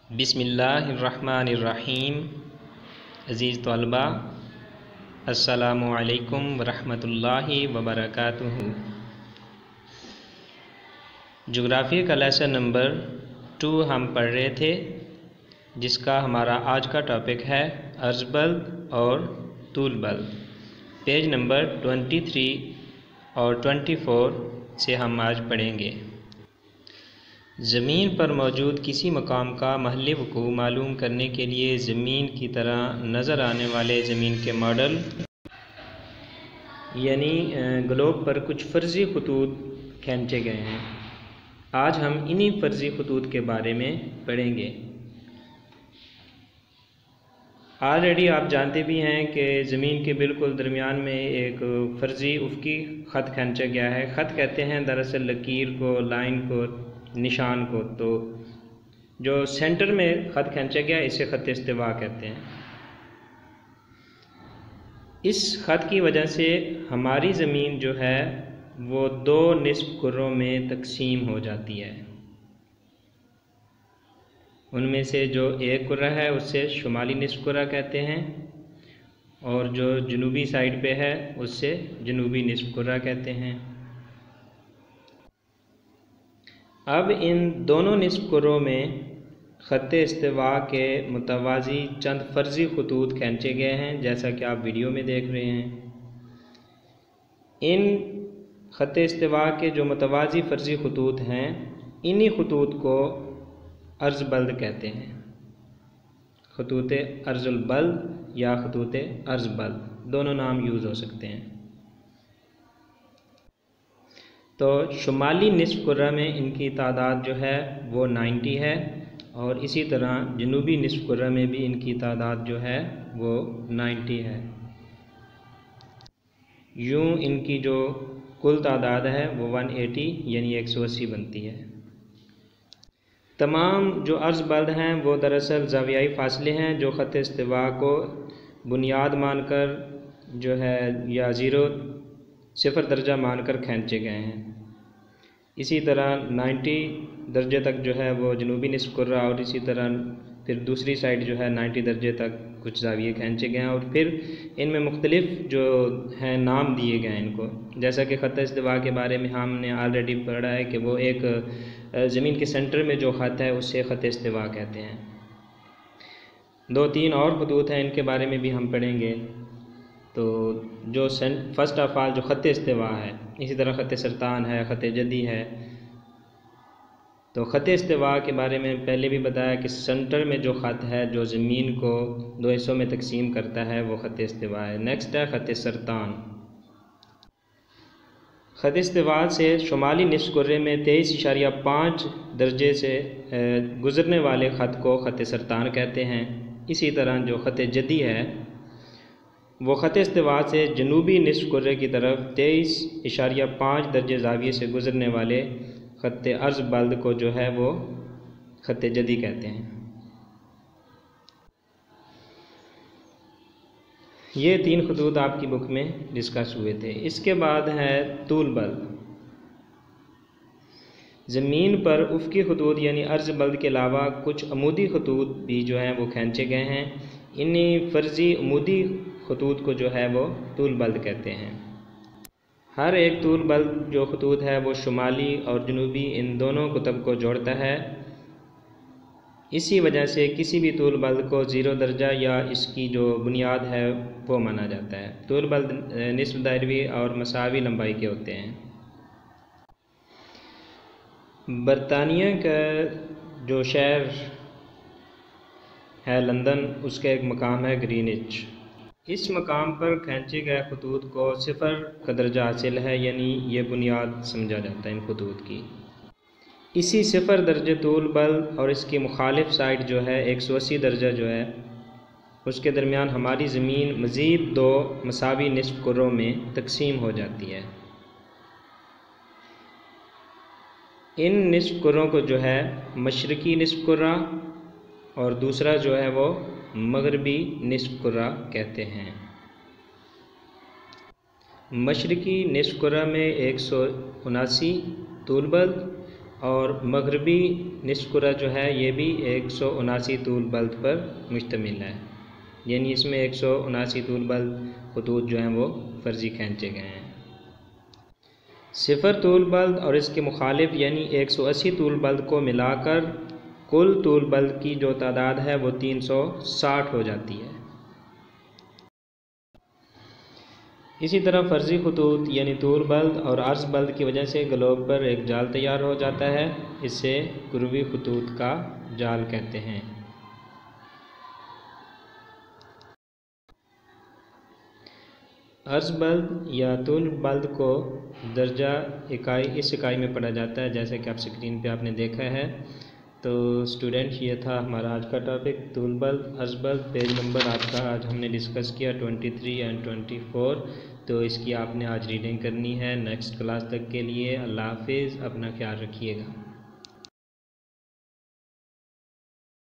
बिस्मिल्लाहिर्रहमानिर्रहीम। अज़ीज़ तलबा, अस्सलामु अलैकुम वरहमतुल्लाहि वबरकातुहू। जोग्राफ़ी का लेसन नंबर 2 हम पढ़ रहे थे, जिसका हमारा आज का टॉपिक है अर्ज़ बल्द और तूल बल्द। पेज नंबर 23 और 24 से हम आज पढ़ेंगे। ज़मीन पर मौजूद किसी मकाम का महल्ली वक़ू मालूम करने के लिए ज़मीन की तरह नज़र आने वाले ज़मीन के मॉडल यानी ग्लोब पर कुछ फ़र्ज़ी खतूत खींचे गए हैं। आज हम इन्हीं फ़र्ज़ी खतूत के बारे में पढ़ेंगे। ऑलरेडी आप जानते भी हैं कि ज़मीन के बिल्कुल दरमियान में एक फ़र्ज़ी उफ़क़ी ख़त खींचा गया है। ख़त कहते हैं दरअसल लकीर को, लाइन को, निशान को। तो जो सेंटर में ख़त खींचा गया इसे ख़त इस्तिवा कहते हैं। इस ख़त की वजह से हमारी ज़मीन जो है वो 2 निस्फ़ कुर्रों में तकसीम हो जाती है। उनमें से जो एक कुर्रा है उससे शुमाली निस्फ़ कुर्रा कहते हैं और जो जनूबी साइड पे है उससे जनूबी निस्फ़ कुर्रा कहते हैं। अब इन दोनों निस्फ़ कुर्रों में ख़त इस्तिवा के मुतवाज़ी चंद फ़र्ज़ी खतूत खींचे गए हैं, जैसा कि आप वीडियो में देख रहे हैं। इन ख़त इस्तिवा के जो मुतवाज़ी फ़र्ज़ी खतूत हैं, इन्हीं खतूत को अर्ज़ बल्द कहते हैं। खतूत अर्ज़ुल बल्द या खतूत अर्ज़ बल्द, दोनों नाम यूज़ हो सकते हैं। तो शुमाली निस्फ़ कुर्रा में इनकी तादाद जो है वो 90 है और इसी तरह जनूबी निस्फ़ कुर्रा में भी इनकी तादाद जो है वो 90 है। यूँ इनकी जो कुल तादाद है वो 180 यानी 180 बनती है। तमाम जो अर्ज़ बल्द हैं वो दरअसल ज़ावियाई फ़ासले हैं जो ख़त इस्तिवा को बुनियाद मानकर जो है या सिफ़र दर्जा मानकर खींचे गए हैं। इसी तरह 90 दर्जे तक जो है वो जनूबी निस्फ़ कुर्रा और इसी तरह फिर दूसरी साइड जो है 90 दर्जे तक कुछ ज़ाविये खींचे गए हैं और फिर इनमें मुख्तलिफ़ जो हैं नाम दिए गए हैं इनको। जैसा कि ख़त इस्तिवा के बारे में हमने ऑलरेडी पढ़ा है कि वो एक ज़मीन के सेंटर में जो ख़त है उससे ख़त इस्तिवा कहते हैं। 2-3 और खतूत हैं, इनके बारे में भी हम पढ़ेंगे। तो जो फ़र्स्ट ऑफ़ ऑल जो ख़त इस्तिवा है, इसी तरह ख़त सरतान है, ख़त जदी है। तो ख़त इस्तिवा के बारे में पहले भी बताया कि सेंटर में जो ख़त है जो ज़मीन को 2 हिस्सों में तकसीम करता है वो ख़त इस्तिवा है। नेक्स्ट है ख़त सरतान। ख़त इस्तिवा से शुमाली निस्फ़ कुर्रे में 23.5 दर्जे से गुज़रने वाले ख़त को ख़त सरतान कहते हैं। इसी तरह जो ख़त जदी है वो ख़त इस्तिवा से जनूबी निस्फ़ कुर्रे की तरफ 23.5 दर्जे ज़ाविये से गुज़रने वाले ख़त अर्ज़ बल्द को जो है वो ख़त जदी कहते हैं। ये 3 खतूत आपकी बुक में डिस्कस हुए थे। इसके बाद है तूल बल्द। ज़मीन पर उफ़क़ी खतूत यानी अर्ज़ बल्द के अलावा कुछ अमूदी खतूत भी जो हैं वो खींचे गए हैं। इन्हीं फ़र्ज़ी अमूदी खतूत को जो है वो तूल बल्द कहते हैं। हर एक तूल बल्द जो खतूत है वो शुमाली और जनूबी इन दोनों कुतब को जोड़ता है। इसी वजह से किसी भी तूल बल्द को 0 दर्जा या इसकी जो बुनियाद है वो माना जाता है। तूल बल्द निस्फ़ दायरवी और मसावी लंबाई के होते हैं। बरतानिया का जो शहर है लंदन, उसका एक मकाम है ग्रीनिच। इस मकाम पर खींचे गए खतूत को 0 का दर्जा हासिल है, यानी ये बुनियाद समझा जाता है इन खतूत की। इसी 0 दर्जे तूल बल्द और इसकी मुखालिफ साइड जो है 180 दर्जा जो है उसके दरमियान हमारी ज़मीन मज़ीद 2 मसावी निस्फ़ कुर्रों में तकसीम हो जाती है। इन निस्फ़ कुर्रों को जो है मशरक़ी निस्फ़ कुर्रा और दूसरा जो है वो मगरबी निस्फ़ कुर्रा कहते हैं। मशरक़ी निस्फ़ कुर्रा में 179 तूल बल्द और मगरबी निस्फ़ कुरा जो है ये भी 179 तूल बल्द पर मुश्तमिल है, यानी इसमें 179 तूल बल्द खतूत जो हैं वो फ़र्ज़ी खींचे गए हैं। सिफ़र तूल बल्द और इसके मुखालिफ यानी 180 तूल बल्द को मिलाकर कुल तूल बल्द की जो तादाद है वो 360 हो जाती है। इसी तरह फ़र्ज़ी खतूत यानी तूल बल्द और अर्ज़ बल्द की वजह से ग्लोब पर एक जाल तैयार हो जाता है, इसे कुरवी खतूत का जाल कहते हैं। अर्ज़ बल्द या तूल बल्द को दर्जा इकाई इस इकाई में पढ़ा जाता है, जैसे कि आप स्क्रीन पे आपने देखा है। तो स्टूडेंट्स, ये था हमारा आज का टॉपिक तूल बल्द अर्ज़ बल्द। पेज नंबर आपका आज हमने डिस्कस किया 23 एंड 24। तो इसकी आपने आज रीडिंग करनी है नेक्स्ट क्लास तक के लिए। अल्लाह हाफिज़, अपना ख्याल रखिएगा।